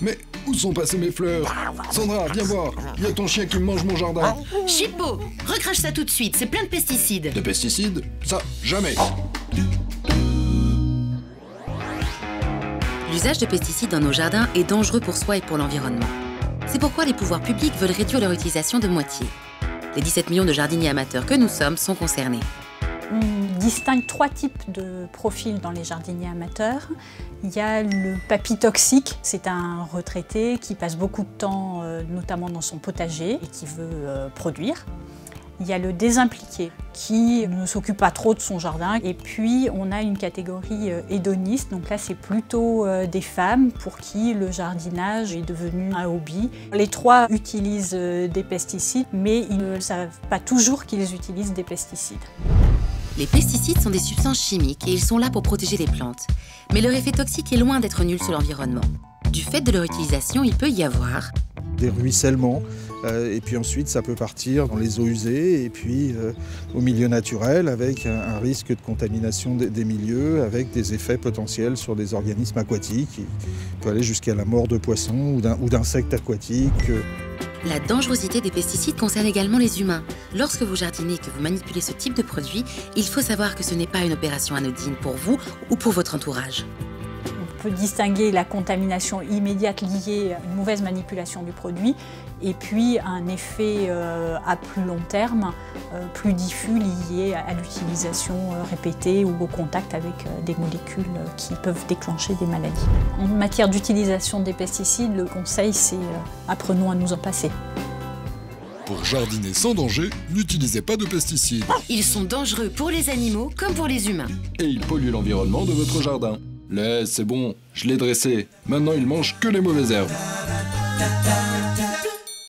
Mais où sont passées mes fleurs? Sandra, viens voir, il y a ton chien qui mange mon jardin. Chippo, recrache ça tout de suite, c'est plein de pesticides. Des pesticides? Ça, jamais. L'usage de pesticides dans nos jardins est dangereux pour soi et pour l'environnement. C'est pourquoi les pouvoirs publics veulent réduire leur utilisation de moitié. Les 17 millions de jardiniers amateurs que nous sommes sont concernés. On distingue 3 types de profils dans les jardiniers amateurs. Il y a le papy toxique, c'est un retraité qui passe beaucoup de temps, notamment dans son potager, et qui veut produire. Il y a le désimpliqué, qui ne s'occupe pas trop de son jardin. Et puis, on a une catégorie hédoniste. Donc là, c'est plutôt des femmes pour qui le jardinage est devenu un hobby. Les 3 utilisent des pesticides, mais ils ne savent pas toujours qu'ils utilisent des pesticides. Les pesticides sont des substances chimiques et ils sont là pour protéger les plantes. Mais leur effet toxique est loin d'être nul sur l'environnement. Du fait de leur utilisation, il peut y avoir des ruissellements, et puis ensuite ça peut partir dans les eaux usées et puis au milieu naturel avec un risque de contamination des milieux, avec des effets potentiels sur des organismes aquatiques. Il peut aller jusqu'à la mort de poissons ou d'insectes aquatiques. La dangerosité des pesticides concerne également les humains. Lorsque vous jardinez et que vous manipulez ce type de produit, il faut savoir que ce n'est pas une opération anodine pour vous ou pour votre entourage. On peut distinguer la contamination immédiate liée à une mauvaise manipulation du produit et puis un effet à plus long terme, plus diffus lié à l'utilisation répétée ou au contact avec des molécules qui peuvent déclencher des maladies. En matière d'utilisation des pesticides, le conseil c'est apprenons à nous en passer. Pour jardiner sans danger, n'utilisez pas de pesticides. Ils sont dangereux pour les animaux comme pour les humains. Et ils polluent l'environnement de votre jardin. Laisse, c'est bon, je l'ai dressé. Maintenant, il mange que les mauvaises herbes.